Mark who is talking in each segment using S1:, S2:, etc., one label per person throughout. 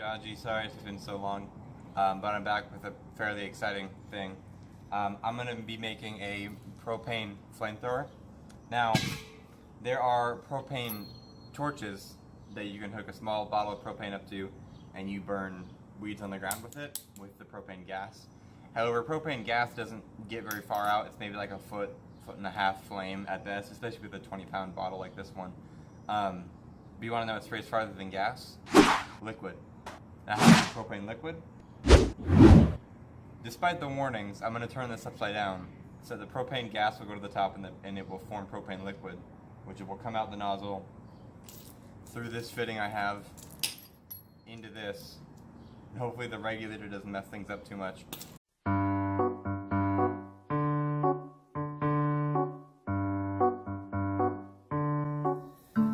S1: Jaji, sorry it's been so long, but I'm back with a fairly exciting thing. I'm going to be making a propane flamethrower. Now, there are propane torches that you can hook a small bottle of propane up to, and you burn weeds on the ground with it, with the propane gas. However, propane gas doesn't get very far out. It's maybe like a foot and a half flame at best, especially with a 20-pound bottle like this one. But you want to know what sprays farther than gas? Liquid. Now, how is propane liquid? Despite the warnings, I'm going to turn this upside down so the propane gas will go to the top and it will form propane liquid, which will come out the nozzle through this fitting I have into this, and hopefully the regulator doesn't mess things up too much.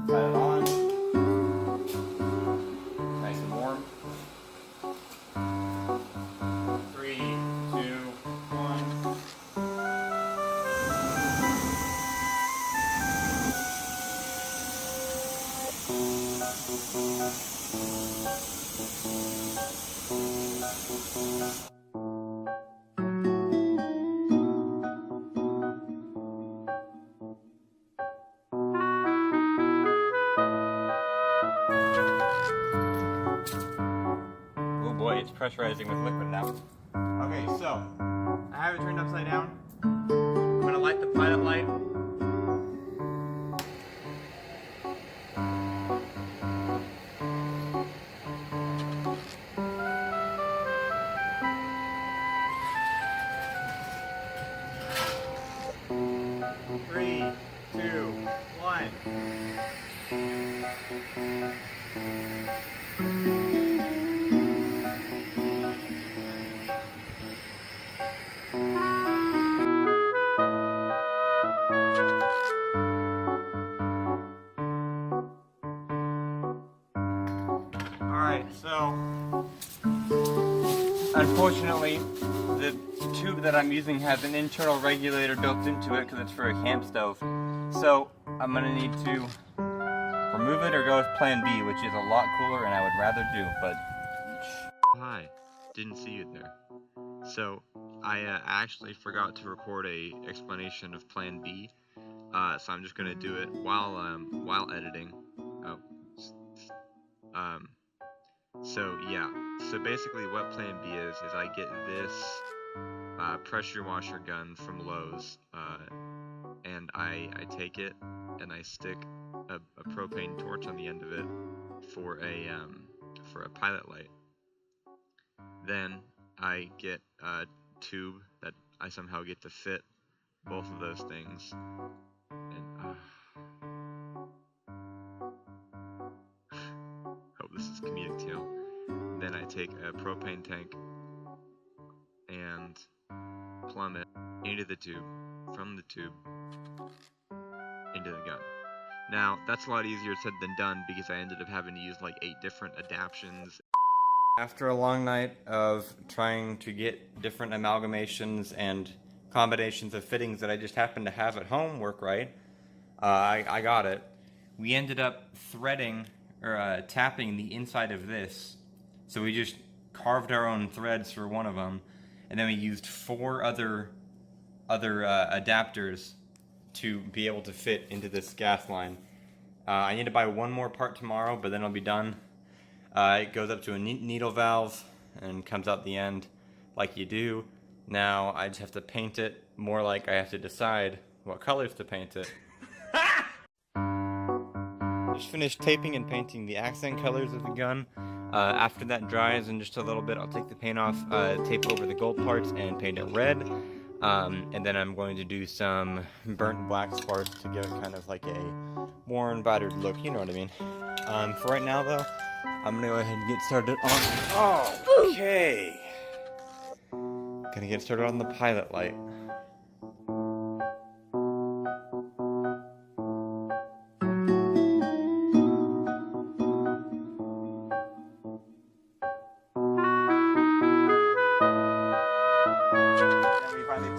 S1: Set it on. Nice and warm. 3, 2, 1. Oh boy, it's pressurizing with liquid now. Okay, so I have it turned upside down. I'm gonna light the pilot light. Three, 2, 1. Alright, so unfortunately the tube that I'm using has an internal regulator built into it because it's for a camp stove. So I'm going to need to remove it or go with plan B, which is a lot cooler and I would rather do, but... Hi, didn't see you there. So I actually forgot to record a explanation of plan B, so I'm just going to do it while editing. So yeah, so basically what plan B is I get this pressure washer gun from Lowe's, and I take it and I stick a propane torch on the end of it for a pilot light. Then I get a tube that I somehow get to fit both of those things, and hope this is comedic too. Then I take a propane tank and plumb it into the tube, from the tube into the gun. Now, that's a lot easier said than done because I ended up having to use like 8 different adaptions. After a long night of trying to get different amalgamations and combinations of fittings that I just happened to have at home work right, I got it. We ended up threading or tapping the inside of this. So we just carved our own threads for one of them, and then we used 4 other adapters to be able to fit into this gas line. I need to buy one more part tomorrow, but then it'll be done. It goes up to a needle valve and comes out the end like you do. Now I just have to paint it more like I have to decide what colors to paint it. Just finished taping and painting the accent colors of the gun. After that dries in just a little bit, I'll take the paint off, tape over the gold parts, and paint it red. And then I'm going to do some burnt black sparks to give it kind of like a worn, battered look, you know what I mean. For right now, though, I'm going to go ahead and get started on... Oh, okay. Gonna get started on the pilot light.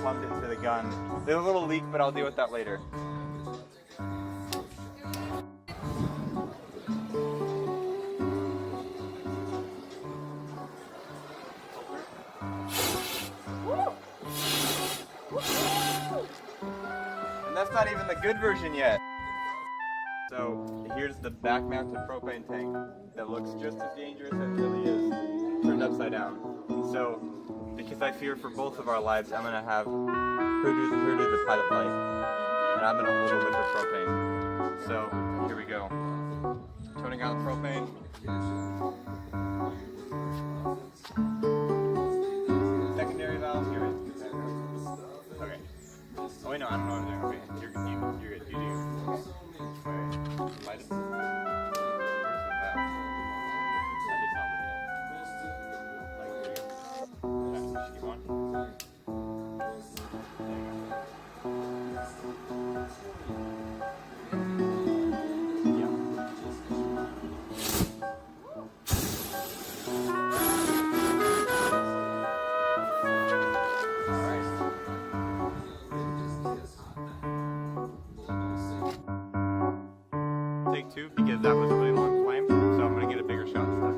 S1: Plumbed into the gun. There's a little leak, but I'll deal with that later. not even the good version yet. So here's the back-mounted propane tank that looks just as dangerous as it really is, turned upside down. So, because I fear for both of our lives, I'm gonna have her do the pilot light, and I'm gonna hold it with the propane. So here we go. Turning on the propane. Secondary valve. Here it is. Okay. Oh wait, no, I don't know what I'm doing. Okay, you're good. You do. Alright. Light it. Where's the valve? It's not lit yet. Like, there you go. Just keep on. There you go. Yeah. Take two because that was a really long flame, so I'm going to get a bigger shot this time.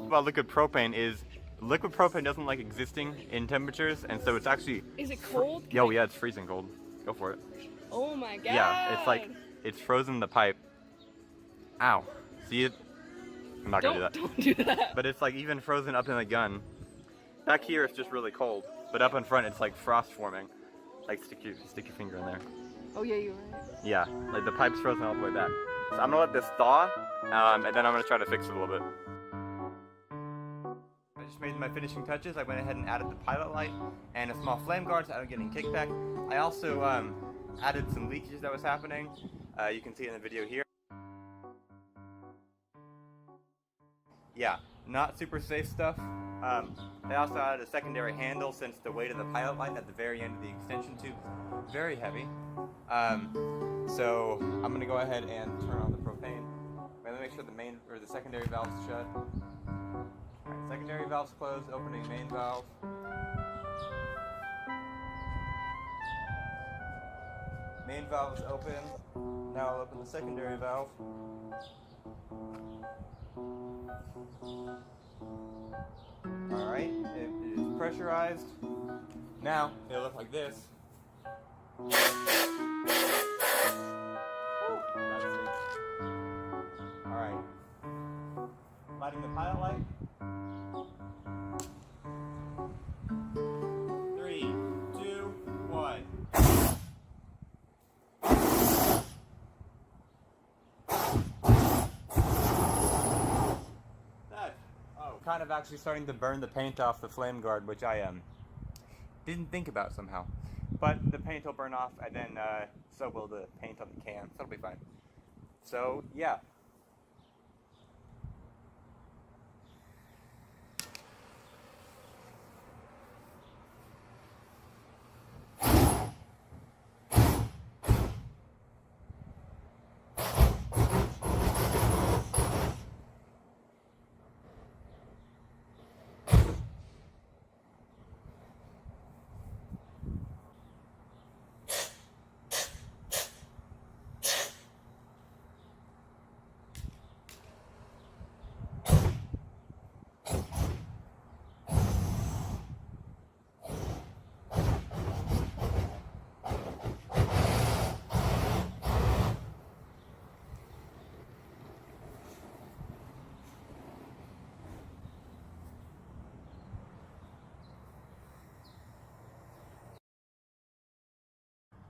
S1: About liquid propane is liquid propane doesn't like existing in temperatures, and so it's actually.
S2: Is it cold?
S1: Yo, yeah, it's freezing cold. Go for it.
S2: Oh my god.
S1: Yeah, it's like it's frozen in the pipe. Ow. See it? I'm not gonna do that.
S2: Don't do that.
S1: But it's like even frozen up in the gun. Back here it's just really cold, but up in front it's like frost forming. Like stick your finger in there.
S2: Oh yeah, you're right.
S1: Yeah, like the pipe's frozen all the way back. So I'm gonna let this thaw, and then I'm gonna try to fix it a little bit. I just made my finishing touches. I went ahead and added the pilot light and a small flame guard so I don't get any kickback. I also added some leakage that was happening. You can see it in the video here. Yeah, not super safe stuff. I also added a secondary handle since the weight of the pilot light at the very end of the extension tube is very heavy. So I'm gonna go ahead and turn on the propane. Let me make sure the secondary valve's shut. Alright, secondary valve's closed, opening main valve. Main valve is open. Now I'll open the secondary valve. Alright, it is pressurized. Now, it'll look like this. Woo, that's it. Alright. Lighting the pilot light. 3, 2, 1. Kind of actually starting to burn the paint off the flame guard, which I didn't think about somehow. But the paint will burn off, and then so will the paint on the can, so it'll be fine. So yeah.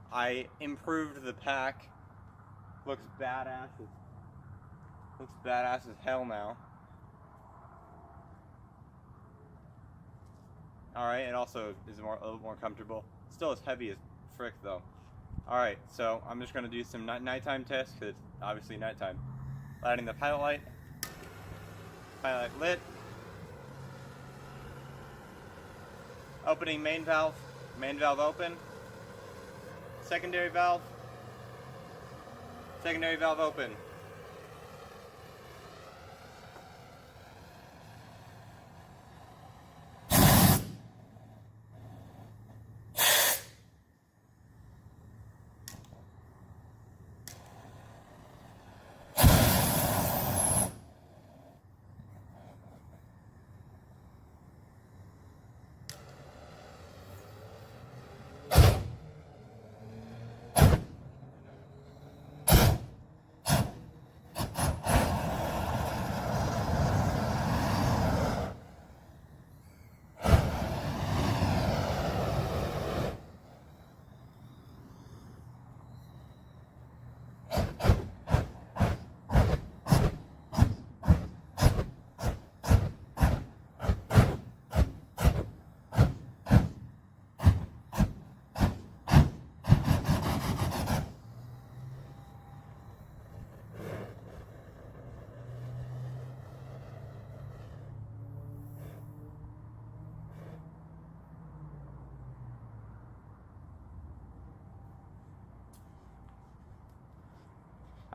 S1: I improved the pack. Looks badass as hell now. Alright, it also is a little more comfortable. Still as heavy as frick though. Alright, so I'm just gonna do some nighttime tests because it's obviously nighttime. Lighting the pilot light. Pilot light lit. Opening main valve. Main valve open. Secondary valve. Secondary valve open.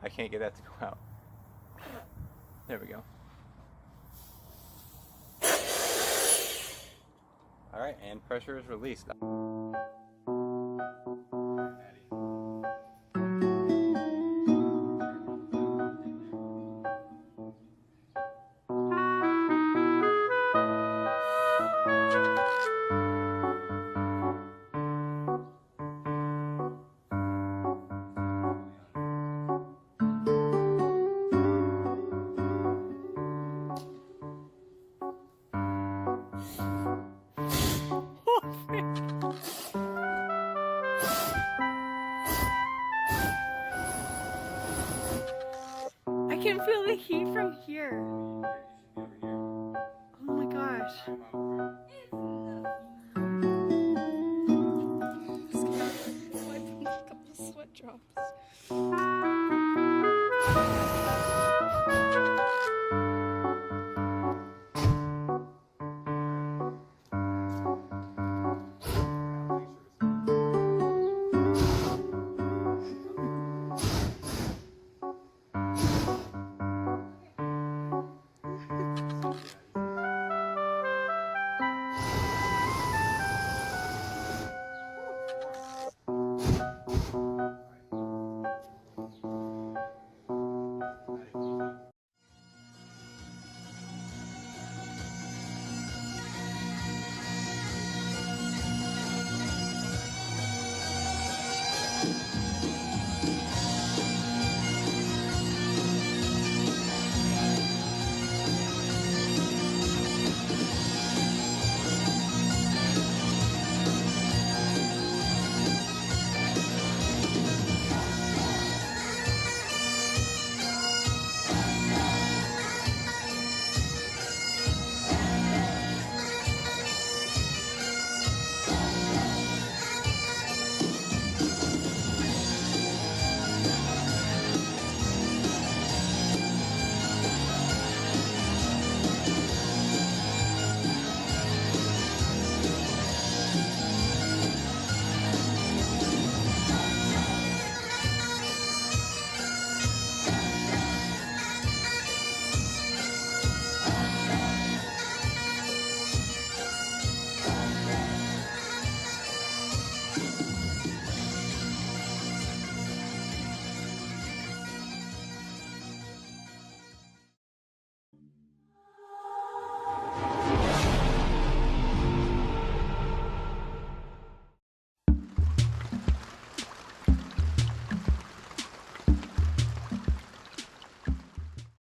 S1: I can't get that to go out. There we go. Alright, and pressure is released.
S2: I can feel the heat from here. Oh my gosh. A couple sweat drops.